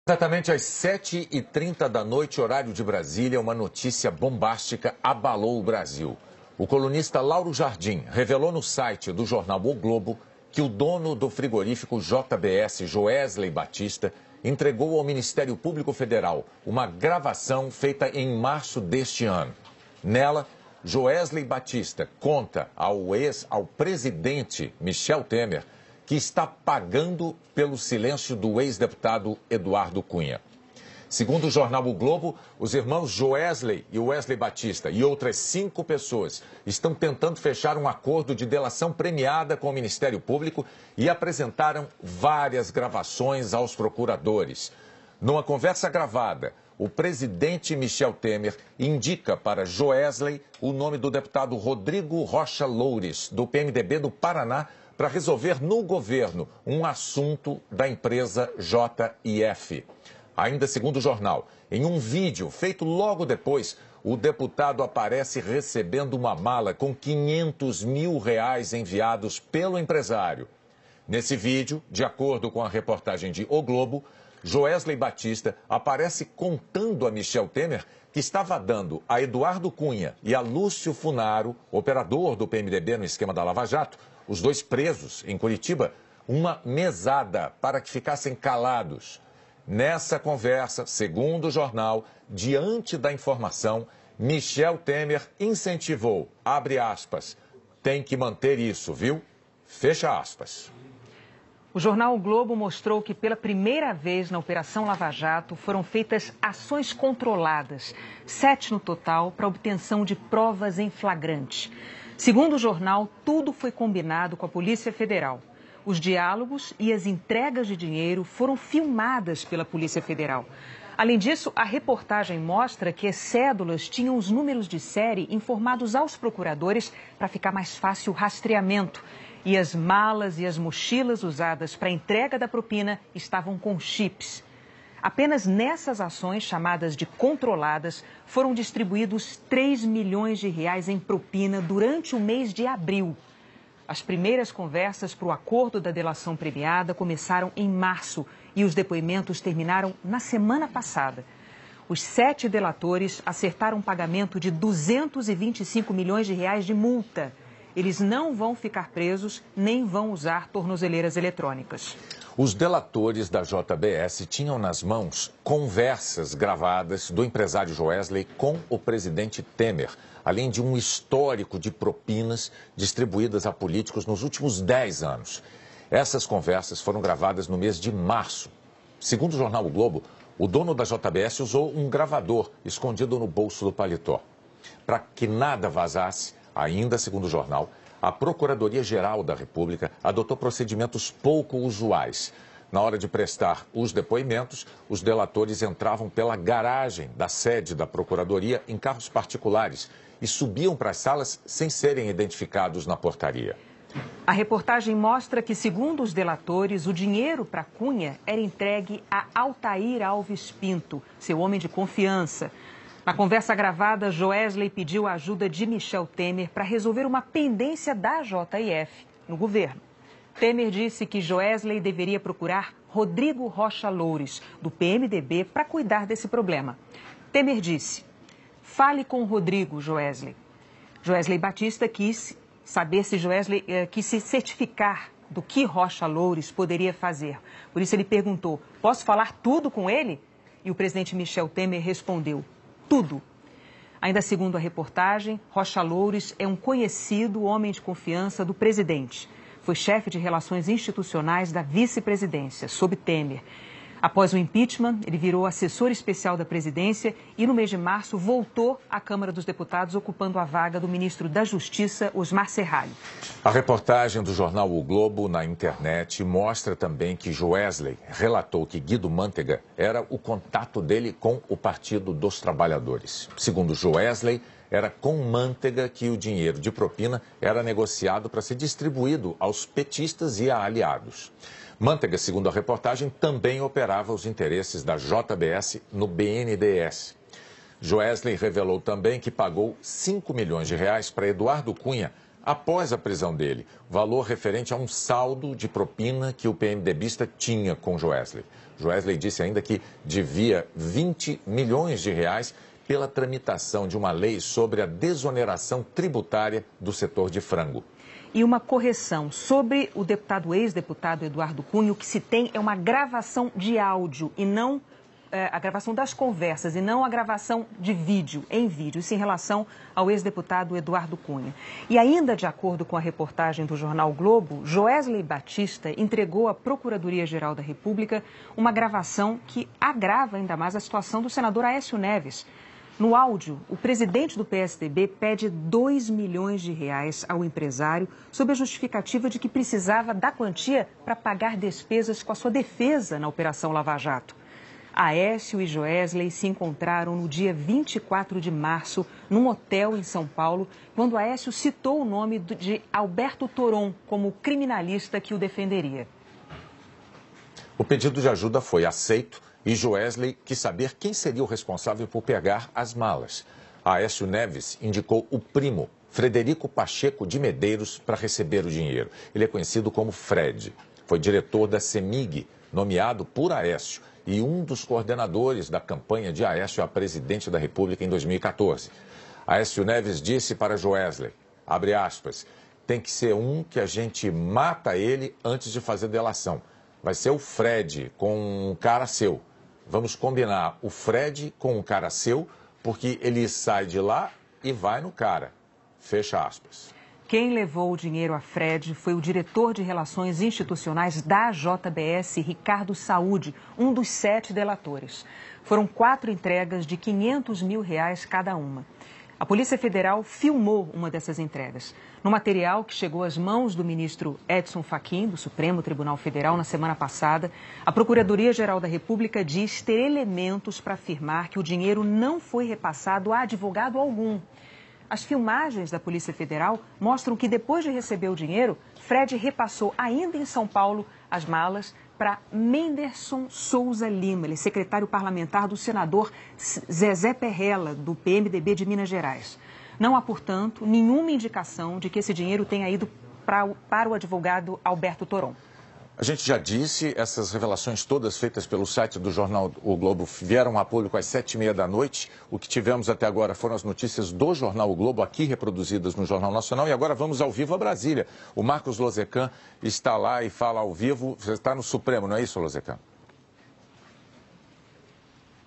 Exatamente às 7h30 da noite, horário de Brasília, uma notícia bombástica abalou o Brasil. O colunista Lauro Jardim revelou no site do jornal O Globo que o dono do frigorífico JBS, Joesley Batista, entregou ao Ministério Público Federal uma gravação feita em março deste ano. Nela, Joesley Batista conta ao presidente Michel Temer que está pagando pelo silêncio do ex-deputado Eduardo Cunha. Segundo o jornal O Globo, os irmãos Joesley e Wesley Batista e outras 5 pessoas estão tentando fechar um acordo de delação premiada com o Ministério Público e apresentaram várias gravações aos procuradores. Numa conversa gravada, o presidente Michel Temer indica para Joesley o nome do deputado Rodrigo Rocha Loures, do PMDB do Paraná, para resolver no governo um assunto da empresa JIF. Ainda segundo o jornal, em um vídeo feito logo depois, o deputado aparece recebendo uma mala com R$500 mil enviados pelo empresário. Nesse vídeo, de acordo com a reportagem de O Globo, Joesley Batista aparece contando a Michel Temer que estava dando a Eduardo Cunha e a Lúcio Funaro, operador do PMDB no esquema da Lava Jato, os dois presos em Curitiba, uma mesada para que ficassem calados. Nessa conversa, segundo o jornal, diante da informação, Michel Temer incentivou, abre aspas, tem que manter isso, viu? Fecha aspas. O jornal O Globo mostrou que pela primeira vez na Operação Lava Jato foram feitas ações controladas, 7 no total, para obtenção de provas em flagrante. Segundo o jornal, tudo foi combinado com a Polícia Federal. Os diálogos e as entregas de dinheiro foram filmadas pela Polícia Federal. Além disso, a reportagem mostra que as cédulas tinham os números de série informados aos procuradores para ficar mais fácil o rastreamento. E as malas e as mochilas usadas para a entrega da propina estavam com chips. Apenas nessas ações, chamadas de controladas, foram distribuídos R$3 milhões em propina durante o mês de abril. As primeiras conversas para o acordo da delação premiada começaram em março e os depoimentos terminaram na semana passada. Os 7 delatores acertaram um pagamento de R$225 milhões de multa. Eles não vão ficar presos nem vão usar tornozeleiras eletrônicas. Os delatores da JBS tinham nas mãos conversas gravadas do empresário Joesley com o presidente Temer, além de um histórico de propinas distribuídas a políticos nos últimos 10 anos. Essas conversas foram gravadas no mês de março. Segundo o jornal O Globo, o dono da JBS usou um gravador escondido no bolso do paletó. Para que nada vazasse, ainda segundo o jornal, a Procuradoria-Geral da República adotou procedimentos pouco usuais. Na hora de prestar os depoimentos, os delatores entravam pela garagem da sede da Procuradoria em carros particulares e subiam para as salas sem serem identificados na portaria. A reportagem mostra que, segundo os delatores, o dinheiro para Cunha era entregue a Altair Alves Pinto, seu homem de confiança. Na conversa gravada, Joesley pediu a ajuda de Michel Temer para resolver uma pendência da JIF no governo. Temer disse que Joesley deveria procurar Rodrigo Rocha Loures, do PMDB, para cuidar desse problema. Temer disse, fale com o Rodrigo, Joesley. Joesley Batista quis saber se Joesley quis se certificar do que Rocha Loures poderia fazer. Por isso ele perguntou, posso falar tudo com ele? E o presidente Michel Temer respondeu, tudo. Ainda segundo a reportagem, Rocha Loures é um conhecido homem de confiança do presidente. Foi chefe de relações institucionais da vice-presidência, sob Temer. Após o impeachment, ele virou assessor especial da presidência e no mês de março voltou à Câmara dos Deputados, ocupando a vaga do ministro da Justiça, Osmar Serralho. A reportagem do jornal O Globo na internet mostra também que Joesley relatou que Guido Mantega era o contato dele com o Partido dos Trabalhadores. Segundo Joesley, era com Mantega que o dinheiro de propina era negociado para ser distribuído aos petistas e a aliados. Mantega, segundo a reportagem, também operava os interesses da JBS no BNDES. Joesley revelou também que pagou R$5 milhões para Eduardo Cunha após a prisão dele, valor referente a um saldo de propina que o PMDBista tinha com Joesley. Joesley disse ainda que devia 20 milhões de reais pela tramitação de uma lei sobre a desoneração tributária do setor de frango. E uma correção sobre o ex-deputado Eduardo Cunha, o que se tem é uma gravação de áudio e não a gravação das conversas e não a gravação de vídeo, em vídeo, isso em relação ao ex-deputado Eduardo Cunha. E ainda de acordo com a reportagem do jornal Globo, Joesley Batista entregou à Procuradoria-Geral da República uma gravação que agrava ainda mais a situação do senador Aécio Neves. No áudio, o presidente do PSDB pede 2 milhões de reais ao empresário sob a justificativa de que precisava da quantia para pagar despesas com a sua defesa na Operação Lava Jato. Aécio e Joesley se encontraram no dia 24 de março, num hotel em São Paulo, quando Aécio citou o nome de Alberto Toron como criminalista que o defenderia. O pedido de ajuda foi aceito e Joesley quis saber quem seria o responsável por pegar as malas. Aécio Neves indicou o primo, Frederico Pacheco de Medeiros, para receber o dinheiro. Ele é conhecido como Fred. Foi diretor da CEMIG, nomeado por Aécio, e um dos coordenadores da campanha de Aécio a presidente da República em 2014. Aécio Neves disse para Joesley, abre aspas, tem que ser um que a gente mata ele antes de fazer delação. Vai ser o Fred com um cara seu. Vamos combinar o Fred com um cara seu, porque ele sai de lá e vai no cara. Fecha aspas. Quem levou o dinheiro a Fred foi o diretor de Relações Institucionais da JBS, Ricardo Saúde, um dos 7 delatores. Foram 4 entregas de R$500 mil cada uma. A Polícia Federal filmou uma dessas entregas. No material que chegou às mãos do ministro Edson Fachin, do Supremo Tribunal Federal, na semana passada, a Procuradoria-Geral da República diz ter elementos para afirmar que o dinheiro não foi repassado a advogado algum. As filmagens da Polícia Federal mostram que depois de receber o dinheiro, Fred repassou ainda em São Paulo as malas para Menderson Souza Lima, ele é secretário parlamentar do senador Zezé Perrella, do PMDB de Minas Gerais. Não há, portanto, nenhuma indicação de que esse dinheiro tenha ido para o advogado Alberto Toron. A gente já disse, essas revelações todas feitas pelo site do jornal O Globo vieram a público às 7h30 da noite. O que tivemos até agora foram as notícias do jornal O Globo, aqui reproduzidas no Jornal Nacional. E agora vamos ao vivo a Brasília. O Marcos Lozecan está lá e fala ao vivo. Você está no Supremo, não é isso, Lozecan?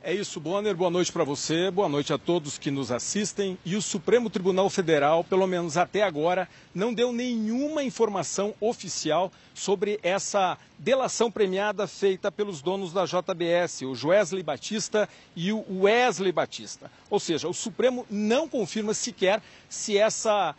É isso, Bonner. Boa noite para você, boa noite a todos que nos assistem. E o Supremo Tribunal Federal, pelo menos até agora, não deu nenhuma informação oficial sobre essa delação premiada feita pelos donos da JBS, o Joesley Batista e o Wesley Batista. Ou seja, o Supremo não confirma sequer se essa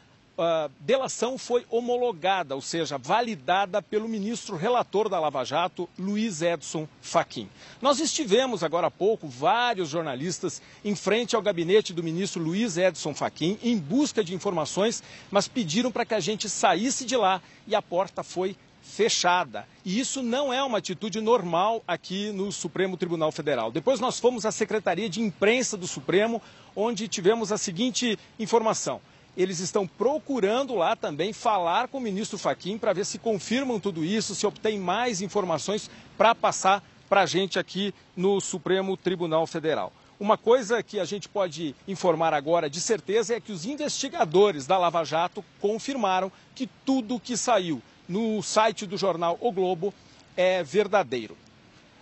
delação foi homologada, ou seja, validada pelo ministro relator da Lava Jato, Luiz Edson Fachin. Nós estivemos agora há pouco, vários jornalistas, em frente ao gabinete do ministro Luiz Edson Fachin, em busca de informações, mas pediram para que a gente saísse de lá e a porta foi fechada. E isso não é uma atitude normal aqui no Supremo Tribunal Federal. Depois nós fomos à Secretaria de Imprensa do Supremo, onde tivemos a seguinte informação. Eles estão procurando lá também falar com o ministro Fachin para ver se confirmam tudo isso, se obtém mais informações para passar para a gente aqui no Supremo Tribunal Federal. Uma coisa que a gente pode informar agora de certeza é que os investigadores da Lava Jato confirmaram que tudo que saiu no site do jornal O Globo é verdadeiro.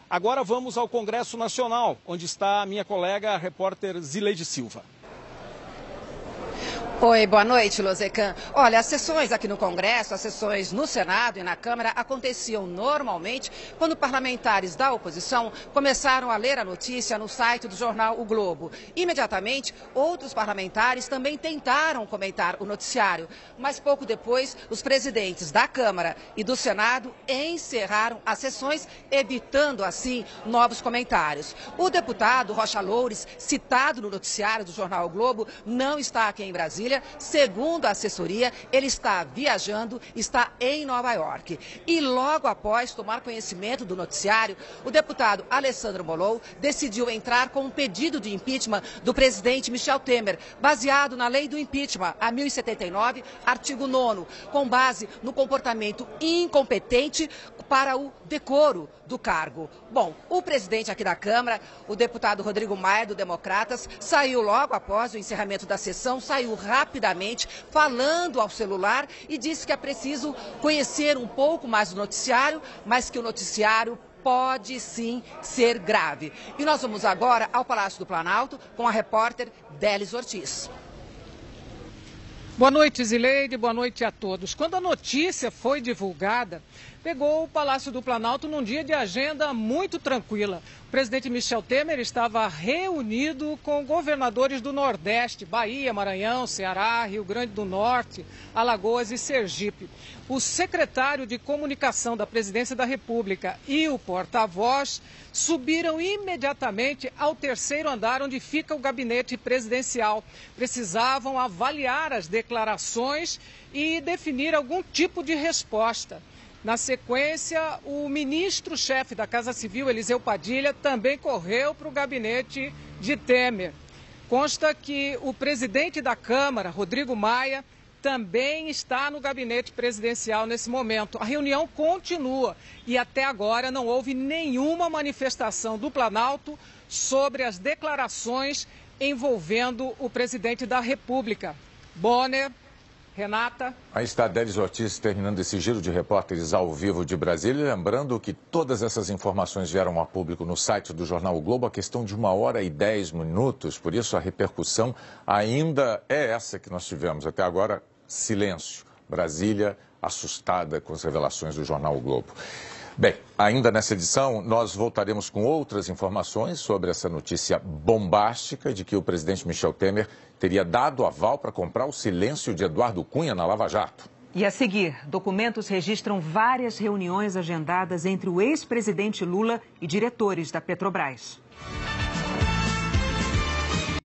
Agora vamos ao Congresso Nacional, onde está a minha colega, a repórter Zileide Silva. Oi, boa noite, Lozecan. Olha, as sessões aqui no Congresso, as sessões no Senado e na Câmara aconteciam normalmente quando parlamentares da oposição começaram a ler a notícia no site do jornal O Globo. Imediatamente, outros parlamentares também tentaram comentar o noticiário, mas pouco depois, os presidentes da Câmara e do Senado encerraram as sessões, evitando assim novos comentários. O deputado Rocha Loures, citado no noticiário do jornal O Globo, não está aqui em Brasília. Brasília. Segundo a assessoria, ele está viajando, está em Nova York. E logo após tomar conhecimento do noticiário, o deputado Alessandro Molon decidiu entrar com um pedido de impeachment do presidente Michel Temer, baseado na lei do impeachment, a 1079, artigo 9º, com base no comportamento incompetente para o decoro do cargo. Bom, o presidente aqui da Câmara, o deputado Rodrigo Maia, do Democratas, saiu logo após o encerramento da sessão, saiu rapidamente, falando ao celular e disse que é preciso conhecer um pouco mais do noticiário, mas que o noticiário pode sim ser grave. E nós vamos agora ao Palácio do Planalto com a repórter Délis Ortiz. Boa noite, Zileide, boa noite a todos. Quando a notícia foi divulgada, pegou o Palácio do Planalto num dia de agenda muito tranquila. O presidente Michel Temer estava reunido com governadores do Nordeste, Bahia, Maranhão, Ceará, Rio Grande do Norte, Alagoas e Sergipe. O secretário de Comunicação da Presidência da República e o porta-voz subiram imediatamente ao terceiro andar, onde fica o gabinete presidencial. Precisavam avaliar as declarações e definir algum tipo de resposta. Na sequência, o ministro-chefe da Casa Civil, Eliseu Padilha, também correu para o gabinete de Temer. Consta que o presidente da Câmara, Rodrigo Maia, também está no gabinete presidencial nesse momento. A reunião continua e até agora não houve nenhuma manifestação do Planalto sobre as declarações envolvendo o presidente da República. Bonner, Renata. Aí está a Délis Ortiz terminando esse giro de repórteres ao vivo de Brasília. Lembrando que todas essas informações vieram a público no site do Jornal O Globo, a questão de 1h10, por isso a repercussão ainda é essa que nós tivemos. Até agora, silêncio. Brasília assustada com as revelações do Jornal O Globo. Bem, ainda nessa edição, nós voltaremos com outras informações sobre essa notícia bombástica de que o presidente Michel Temer teria dado aval para comprar o silêncio de Eduardo Cunha na Lava Jato. E a seguir, documentos registram várias reuniões agendadas entre o ex-presidente Lula e diretores da Petrobras.